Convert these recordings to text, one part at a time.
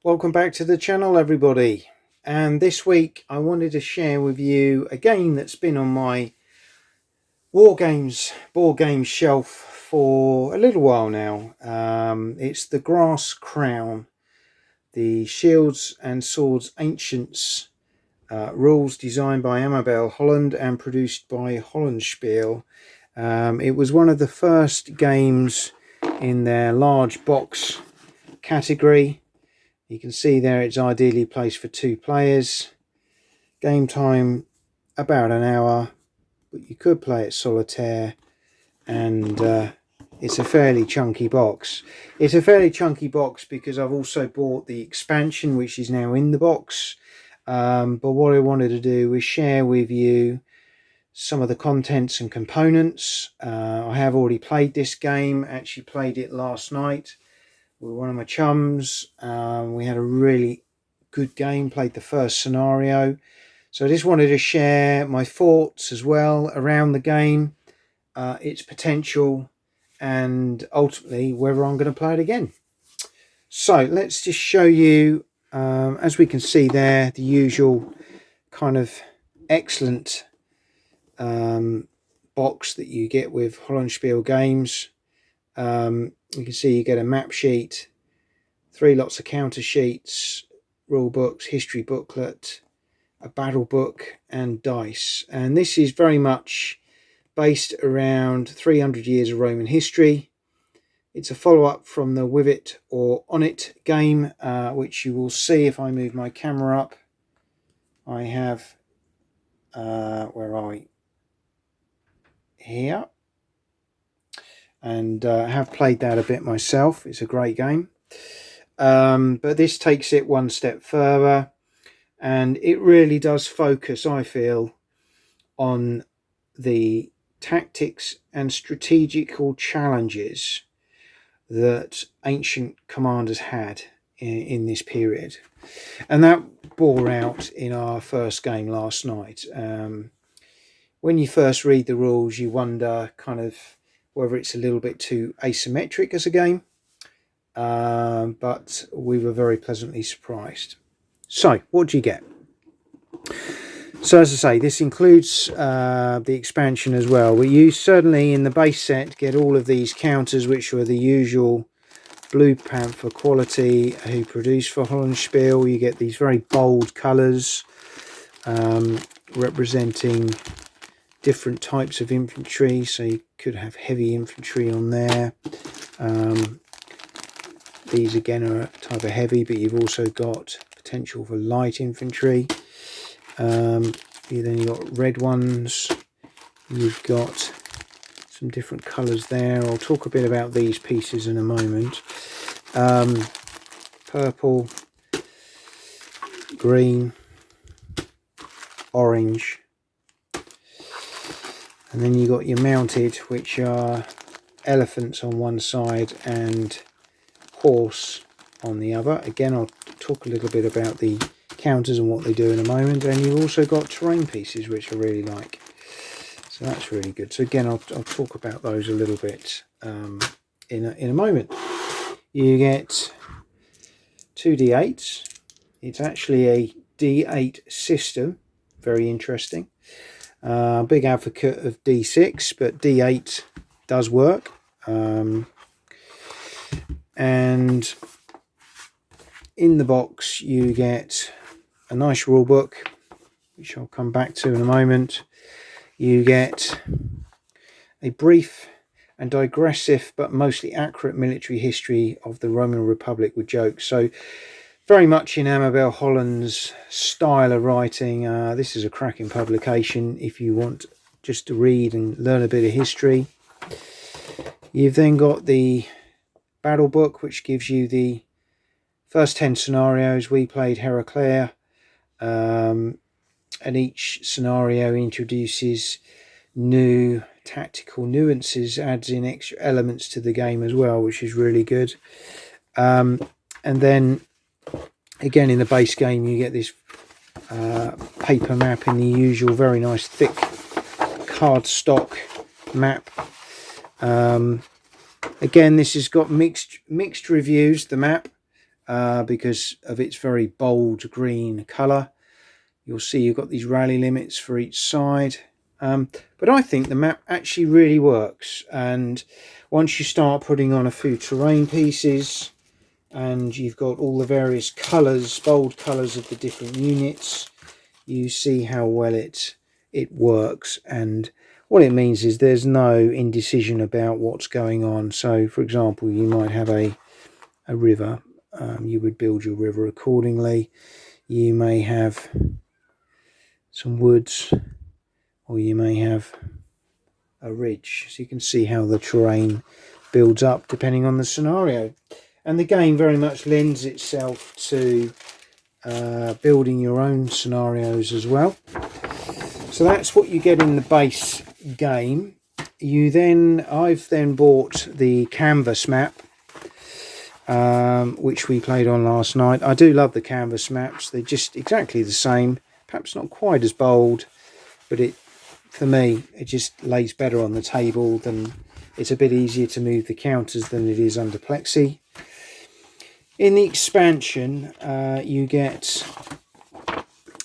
Welcome back to the channel, everybody. And this week I wanted to share with you a game that's been on my Wargames board game shelf for a little while now. It's the Grass Crown, the Shields and Swords Ancients rules, designed by Amabel Holland and produced by Hollandspiele. It was one of the first games in their large box category. You can see there it's ideally placed for 2 players. Game time about an hour, but you could play it solitaire, and it's a fairly chunky box. It's a fairly chunky box because I've also bought the expansion, which is now in the box. But what I wanted to do was share with you some of the contents and components. I have already played this game, actually played it last night with one of my chums. We had a really good game, played the first scenario. So I just wanted to share my thoughts as well around the game, its potential, and ultimately whether I'm going to play it again. So let's just show you, as we can see there, the usual kind of excellent box that you get with Hollandspiele games. You can see you get a map sheet, 3 lots of counter sheets, rule books, history booklet, a battle book, and dice. And this is very much based around 300 years of Roman history. It's a follow-up from the With It or On It game, which you will see if I move my camera up. I have, where are we? Here. And have played that a bit myself. It's a great game. But this takes it one step further, and it really does focus, I feel, on the tactics and strategical challenges that ancient commanders had in this period. And that bore out in our first game last night. When you first read the rules, you wonder kind of whether it's a little bit too asymmetric as a game, but we were very pleasantly surprised. So what do you get? So as I say, this includes the expansion as well. You certainly in the base set get all of these counters, which were the usual Blue Panther quality who produced for Hollandspiele. You get these very bold colours representing different types of infantry, so you could have heavy infantry on there. These again are a type of heavy, but you've also got potential for light infantry. Then you've got red ones, you've got some different colours there. I'll talk a bit about these pieces in a moment. Purple, green, orange. And then you got your mounted, which are elephants on one side and horse on the other. Again, I'll talk a little bit about the counters and what they do in a moment. And you've also got terrain pieces, which I really like. So that's really good. So again, I'll talk about those a little bit in a moment. You get 2 D8s. It's actually a D8 system. Very interesting. Big advocate of D6, but D8 does work. And in the box you get a nice rule book, which I'll come back to in a moment. You get a brief and digressive but mostly accurate military history of the Roman Republic with jokes. So very much in Amabel Holland's style of writing. This is a cracking publication if you want just to read and learn a bit of history. You've then got the battle book, which gives you the first 10 scenarios. We played Heraclea, and each scenario introduces new tactical nuances, adds in extra elements to the game as well, which is really good. And then again in the base game you get this paper map in the usual very nice thick cardstock map. Again, this has got mixed reviews, the map. because of its very bold green colour. You'll see you've got these rally limits for each side. But I think the map actually really works, and once you start putting on a few terrain pieces and you've got all the various colours, bold colours of the different units, you see how well it works. And what it means is there's no indecision about what's going on. So for example, you might have a river. You would build your river accordingly. You may have some woods, or you may have a ridge. So you can see how the terrain builds up depending on the scenario. And the game very much lends itself to building your own scenarios as well. So that's what you get in the base game. I've then bought the canvas map, which we played on last night. I do love the canvas maps. They're just exactly the same, perhaps not quite as bold, but for me it just lays better on the table. Than it's a bit easier to move the counters than it is under Plexi. In the expansion, you get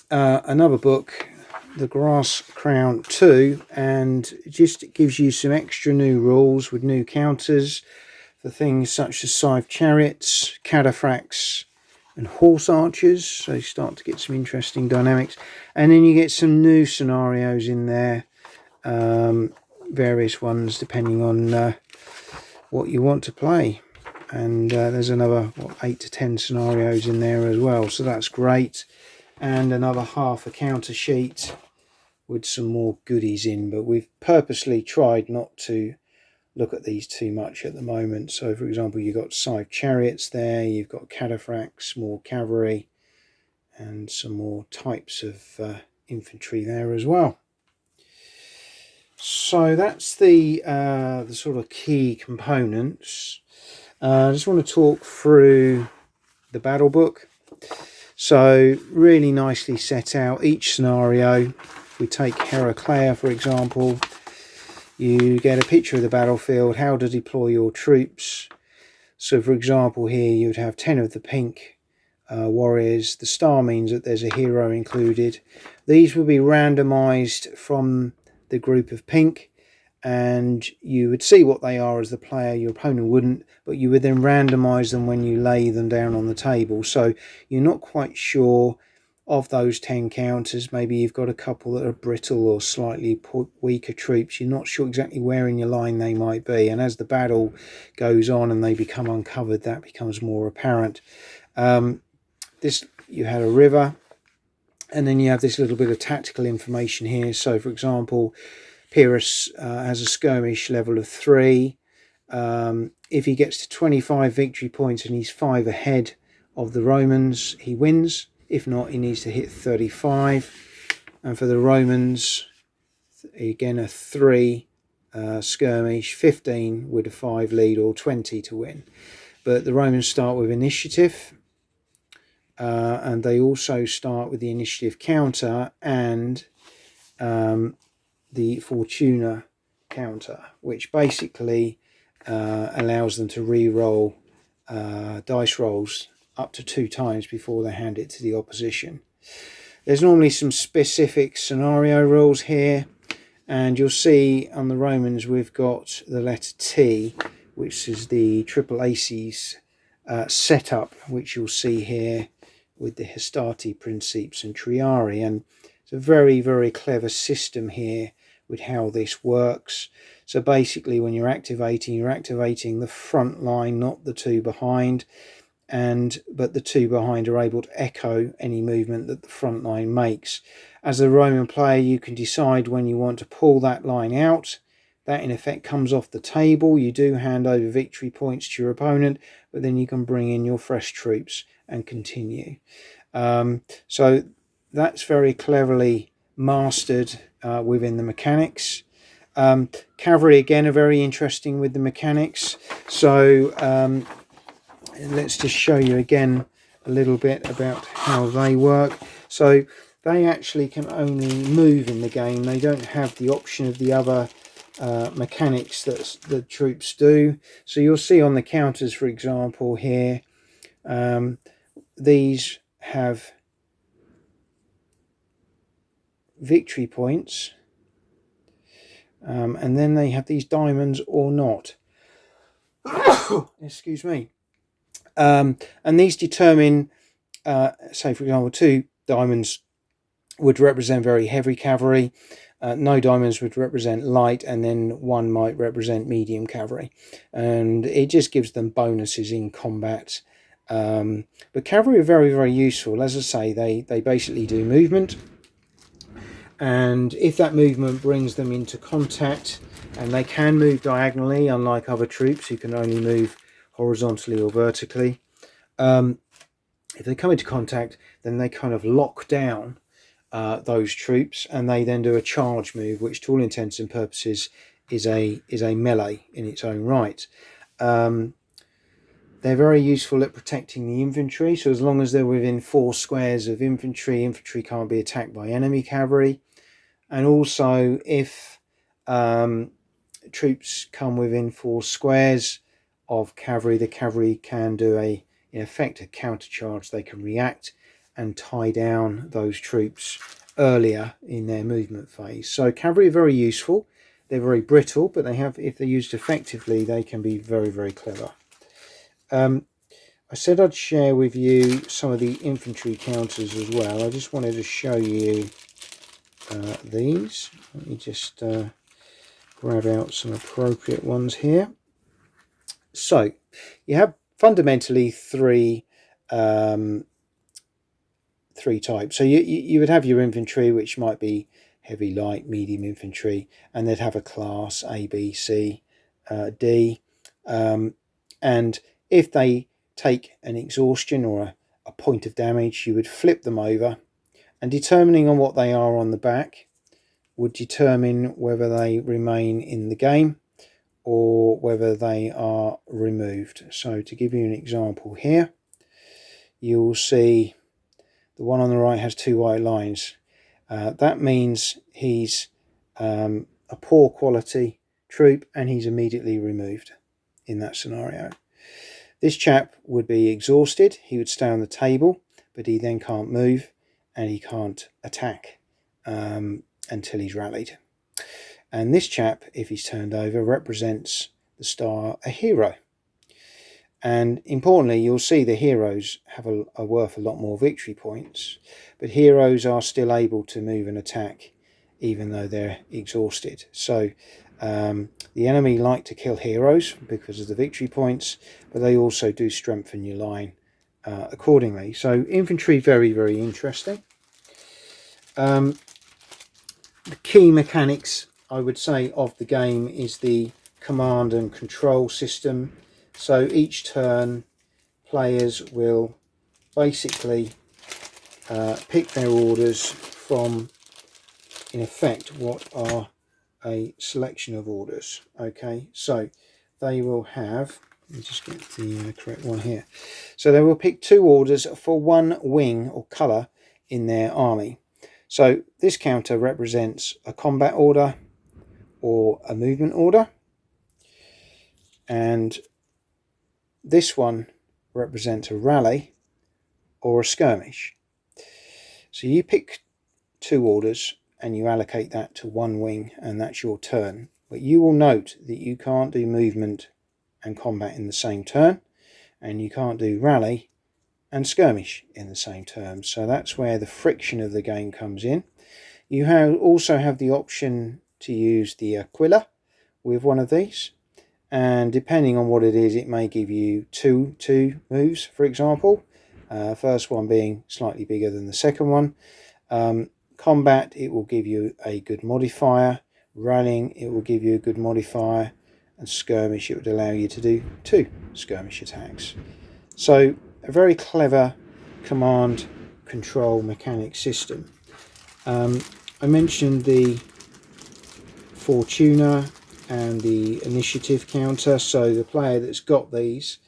another book, The Grass Crown 2, and it just gives you some extra new rules with new counters for things such as scythe chariots, cataphracts and horse archers. So you start to get some interesting dynamics. And then you get some new scenarios in there, various ones depending on what you want to play. And there's another 8 to 10 scenarios in there as well, so that's great. And another half a counter sheet with some more goodies in, but we've purposely tried not to look at these too much at the moment. So for example, you've got scythe chariots there, you've got cataphracts, more cavalry, and some more types of infantry there as well. So that's the sort of key components. I just want to talk through the battle book. So really nicely set out each scenario. If we take Heraclea, for example, you get a picture of the battlefield, how to deploy your troops. So for example, here you'd have 10 of the pink warriors. The star means that there's a hero included. These will be randomized from the group of pink, and you would see what they are as the player. Your opponent wouldn't, but you would then randomize them when you lay them down on the table. So you're not quite sure of those 10 counters. Maybe you've got a couple that are brittle or slightly weaker troops. You're not sure exactly where in your line they might be, and as the battle goes on and they become uncovered, that becomes more apparent. You had a river, and then you have this little bit of tactical information here. So for example, Pyrrhus has a skirmish level of 3. If he gets to 25 victory points and he's 5 ahead of the Romans, he wins. If not, he needs to hit 35. And for the Romans, again a 3 skirmish, 15 with a 5 lead, or 20 to win. But the Romans start with initiative, and they also start with the initiative counter and the Fortuna counter, which basically allows them to re-roll dice rolls up to 2 times before they hand it to the opposition. There's normally some specific scenario rules here, and you'll see on the Romans we've got the letter T, which is the triple aces setup, which you'll see here with the Hastati Principes and Triari. And it's a very, very clever system here with how this works. So basically when you're activating the front line, not the 2 behind, but the 2 behind are able to echo any movement that the front line makes. As a Roman player, you can decide when you want to pull that line out. That in effect comes off the table. You do hand over victory points to your opponent, but then you can bring in your fresh troops and continue. So that's very cleverly mastered within the mechanics. Cavalry again are very interesting with the mechanics. So let's just show you again a little bit about how they work. So they actually can only move in the game. They don't have the option of the other mechanics that the troops do. So you'll see on the counters, for example, here These have victory points, and then they have these diamonds or not. Excuse me. And these determine, say for example, 2 diamonds would represent very heavy cavalry, no diamonds would represent light, and then 1 might represent medium cavalry, and it just gives them bonuses in combat. But cavalry are very, very useful. As I say, they basically do movement, and if that movement brings them into contact, and they can move diagonally, unlike other troops who can only move horizontally or vertically. If they come into contact, then they kind of lock down those troops, and they then do a charge move, which to all intents and purposes is a melee in its own right. They're very useful at protecting the infantry, so as long as they're within 4 squares of infantry, infantry can't be attacked by enemy cavalry. And also, if troops come within 4 squares of cavalry, the cavalry can do in effect a counter charge. They can react and tie down those troops earlier in their movement phase. So cavalry are very useful. They're very brittle, but they have, if they're used effectively, they can be very, very clever. I said I'd share with you some of the infantry counters as well. I just wanted to show you these. Let me just grab out some appropriate ones here. So you have fundamentally 3 types. So you would have your infantry, which might be heavy, light, medium infantry, and they'd have a class A, B, C, D, and if they take an exhaustion or a point of damage, you would flip them over, and determining on what they are on the back would determine whether they remain in the game or whether they are removed. So to give you an example here, you'll see the one on the right has 2 white lines. That means he's a poor quality troop, and he's immediately removed in that scenario. This chap would be exhausted. He would stay on the table, but he then can't move and he can't attack until he's rallied. And this chap, if he's turned over, represents the star, a hero. And importantly, you'll see the heroes have are worth a lot more victory points, but heroes are still able to move and attack even though they're exhausted. So the enemy like to kill heroes because of the victory points, but they also do strengthen your line accordingly. So infantry, very, very interesting. The key mechanics, I would say, of the game is the command and control system. So each turn, players will basically pick their orders from, in effect, what are a selection of orders. Okay, so they will have, let me just get the correct one here. So they will pick 2 orders for 1 wing or colour in their army. So this counter represents a combat order or a movement order, and this one represents a rally or a skirmish. So you pick 2 orders and you allocate that to 1 wing, and that's your turn. But you will note that you can't do movement and combat in the same turn, and you can't do rally and skirmish in the same turn. So that's where the friction of the game comes in. You also have the option to use the Aquila with one of these, and depending on what it is, it may give you two moves, for example. First one being slightly bigger than the second one. Combat, it will give you a good modifier. Rallying, it will give you a good modifier. And skirmish, it would allow you to do 2 skirmish attacks. So a very clever command control mechanic system. I mentioned the Fortuna and the initiative counter. So the player that's got these,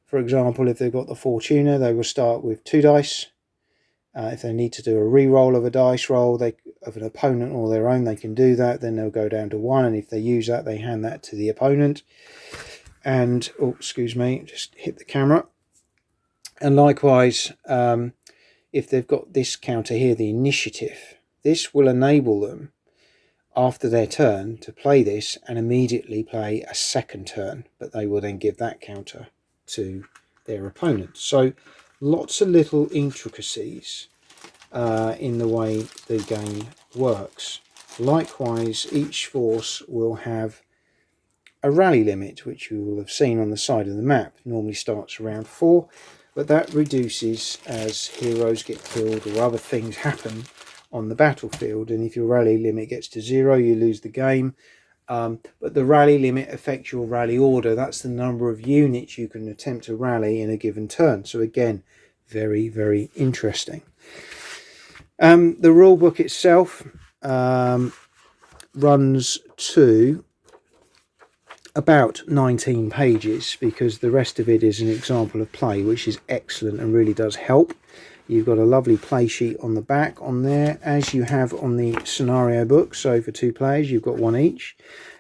for example, if they've got the Fortuna, they will start with 2 dice. If they need to do a re-roll of a dice roll of an opponent or their own, they can do that. Then they'll go down to 1, and if they use that, they hand that to the opponent. And, oh, excuse me, just hit the camera. And likewise, if they've got this counter here, the initiative, this will enable them after their turn to play this and immediately play a second turn, but they will then give that counter to their opponent. So lots of little intricacies in the way the game works. Likewise, each force will have a rally limit, which you will have seen on the side of the map. Normally starts around 4, but that reduces as heroes get killed or other things happen on the battlefield, and if your rally limit gets to 0, you lose the game. But the rally limit affects your rally order. That's the number of units you can attempt to rally in a given turn. So again, very, very interesting. The rule book itself runs to about 19 pages, because the rest of it is an example of play, which is excellent and really does help. You've got a lovely play sheet on the back on there, as you have on the scenario book. So for 2 players, you've got 1 each.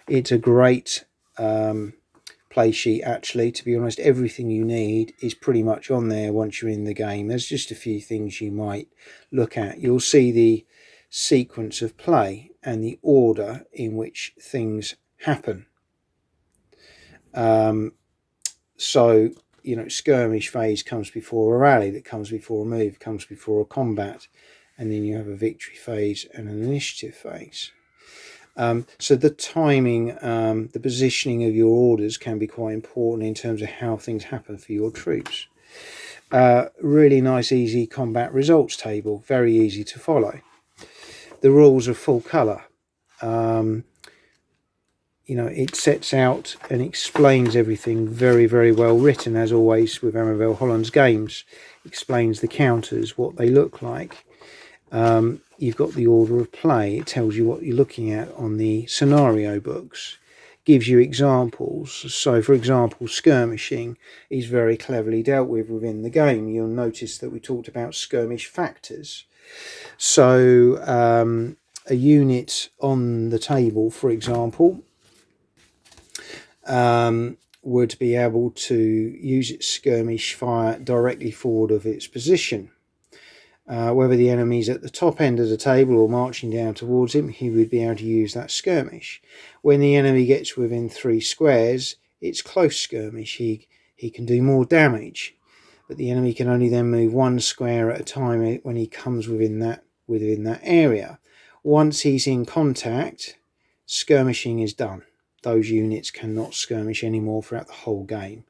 It's a great play sheet, actually. To be honest, everything you need is pretty much on there once you're in the game. There's just a few things you might look at. You'll see the sequence of play and the order in which things happen. So, you know, skirmish phase comes before a rally, that comes before a move, comes before a combat, and then you have a victory phase and an initiative phase. So the timing, the positioning of your orders can be quite important in terms of how things happen for your troops. Really nice, easy combat results table, very easy to follow. The rules are full colour. You know, it sets out and explains everything very, very well written, as always with Amabel Holland's games. Explains the counters, what they look like. You've got the order of play. It tells you what you're looking at on the scenario books. Gives you examples. So, for example, skirmishing is very cleverly dealt with within the game. You'll notice that we talked about skirmish factors. So, a unit on the table, for example, would be able to use its skirmish fire directly forward of its position. Whether the enemy's at the top end of the table or marching down towards him, he would be able to use that skirmish. When the enemy gets within 3 squares, it's close skirmish. He can do more damage, but the enemy can only then move 1 square at a time when he comes within that area. Once he's in contact, skirmishing is done. Those units cannot skirmish anymore throughout the whole game.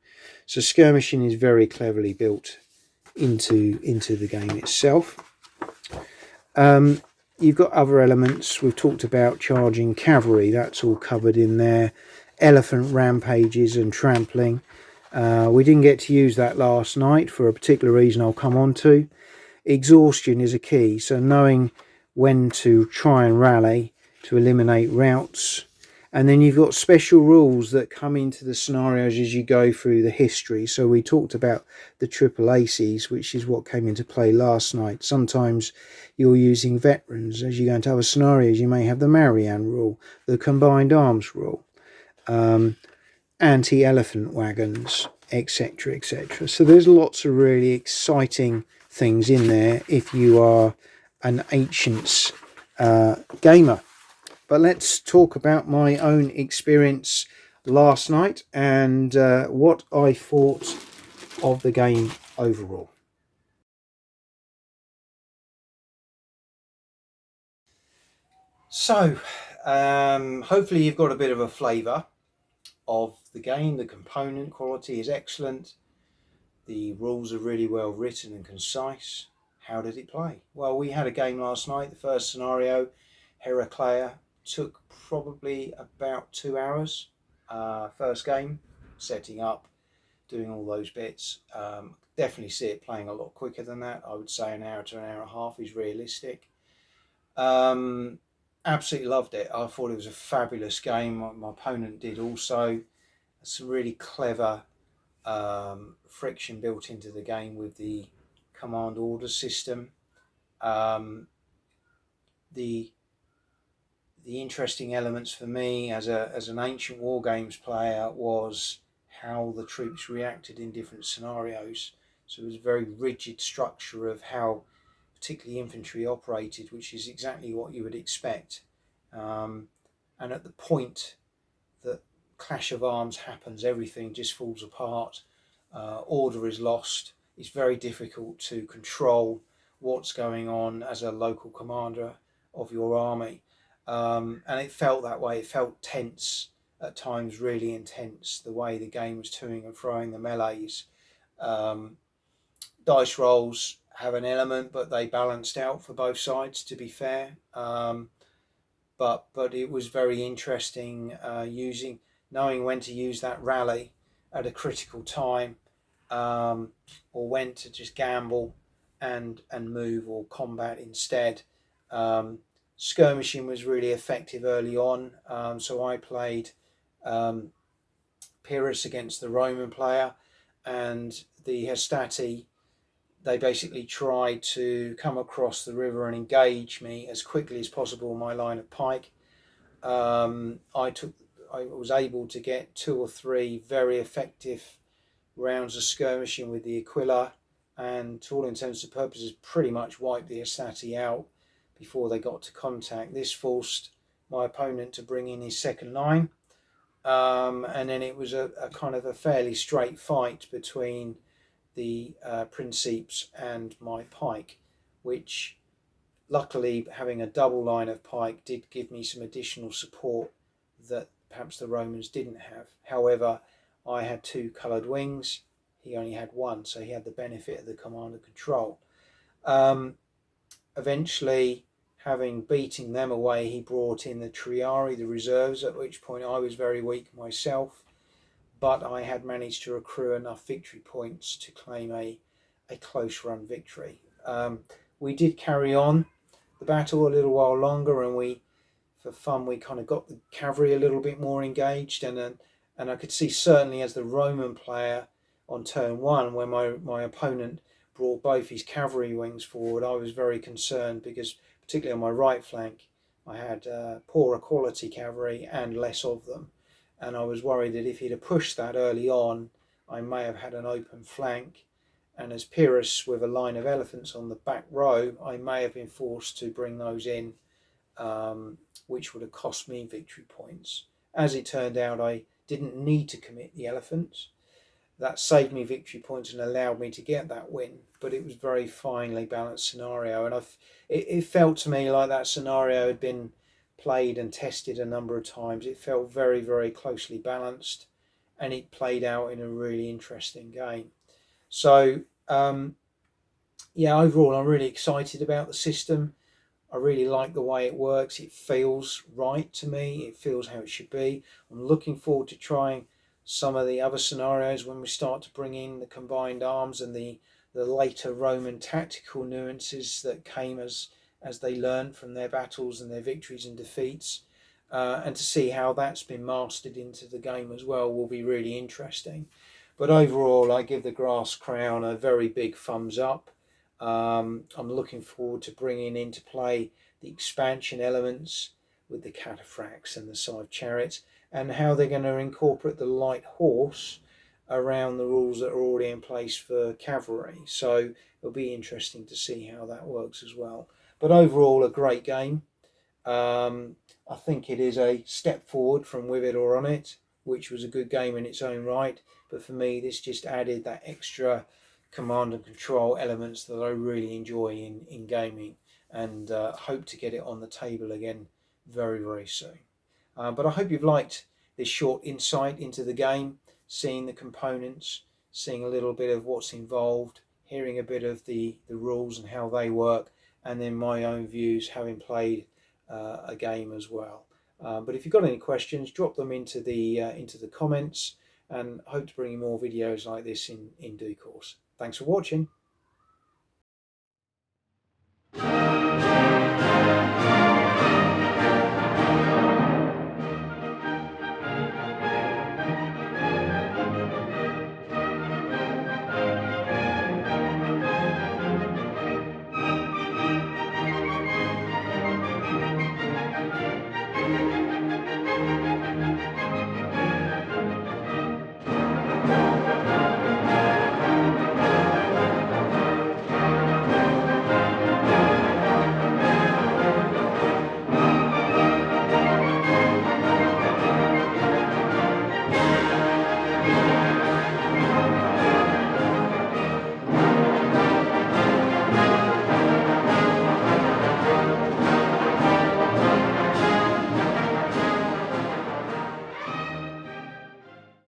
So skirmishing is very cleverly built into the game itself. You've got other elements. We've talked about charging cavalry. That's all covered in there. Elephant rampages and trampling. We didn't get to use that last night for a particular reason I'll come on to. Exhaustion is a key. So knowing when to try and rally to eliminate routes. And then you've got special rules that come into the scenarios as you go through the history. So we talked about the triple aces, which is what came into play last night. Sometimes you're using veterans. As you go into other scenarios, you may have the Marianne rule, the combined arms rule, anti-elephant wagons, etc., etc. So there's lots of really exciting things in there if you are an Ancients gamer. But let's talk about my own experience last night and what I thought of the game overall. So, hopefully you've got a bit of a flavour of the game. The component quality is excellent. The rules are really well written and concise. How did it play? Well, we had a game last night. The first scenario, Heraclea, took probably about 2 hours. First game, setting up, doing all those bits. Definitely see it playing a lot quicker than that. I would say an hour to an hour and a half is realistic. Absolutely loved it. I thought it was a fabulous game. My opponent did also. Some really clever friction built into the game with the command order system. The interesting elements for me as an ancient Wargames player was how the troops reacted in different scenarios. So it was a very rigid structure of how particularly infantry operated, which is exactly what you would expect. And at the point that clash of arms happens, everything just falls apart. Order is lost. It's very difficult to control what's going on as a local commander of your army. And it felt that way. It felt tense at times, really intense, the way the game was toing and froing, the melees. Dice rolls have an element, but they balanced out for both sides, to be fair. But it was very interesting knowing when to use that rally at a critical time, or when to just gamble and move or combat instead. Skirmishing was really effective early on, so I played Pyrrhus against the Roman player, and the Hastati, they basically tried to come across the river and engage me as quickly as possible in my line of pike. I was able to get 2 or 3 very effective rounds of skirmishing with the Aquila, and to all intents and purposes pretty much wiped the Hastati out before they got to contact. This forced my opponent to bring in his second line, and then it was a kind of a fairly straight fight between the Princeps and my pike, which luckily, having a double line of pike did give me some additional support that perhaps the Romans didn't have. However, I had 2 coloured wings, he only had 1, so he had the benefit of the command and control. Eventually, having beaten them away, he brought in the Triari, the reserves, at which point I was very weak myself, but I had managed to accrue enough victory points to claim a close run victory. We did carry on the battle a little while longer, and for fun, we kind of got the cavalry a little bit more engaged, and I could see certainly as the Roman player on turn 1, when my opponent brought both his cavalry wings forward, I was very concerned because particularly on my right flank I had poorer quality cavalry and less of them, and I was worried that if he'd have pushed that early on, I may have had an open flank, and as Pyrrhus with a line of elephants on the back row, I may have been forced to bring those in, which would have cost me victory points. As it turned out, I didn't need to commit the elephants. That saved me victory points and allowed me to get that win, but it was a very finely balanced scenario, and it felt to me like that scenario had been played and tested a number of times. It felt very, very closely balanced, and it played out in a really interesting game. So yeah, overall I'm really excited about the system. I really like the way it works. It feels right to me. It feels how it should be. I'm looking forward to trying some of the other scenarios when we start to bring in the combined arms and the later Roman tactical nuances that came as they learned from their battles and their victories and defeats, and to see how that's been mastered into the game as well will be really interesting. But overall, I give the Grass Crown a very big thumbs up. I'm looking forward to bringing into play the expansion elements with the cataphracts and the scythe chariots, and how they're going to incorporate the light horse around the rules that are already in place for cavalry. So it'll be interesting to see how that works as well. But overall, a great game. I think it is a step forward from With It or On It, which was a good game in its own right. But for me, this just added that extra command and control elements that I really enjoy in gaming, and hope to get it on the table again very, very soon. But I hope you've liked this short insight into the game, seeing the components, seeing a little bit of what's involved, hearing a bit of the rules and how they work, and then my own views having played a game as well. But if you've got any questions, drop them into the comments, and hope to bring you more videos like this in due course. Thanks for watching.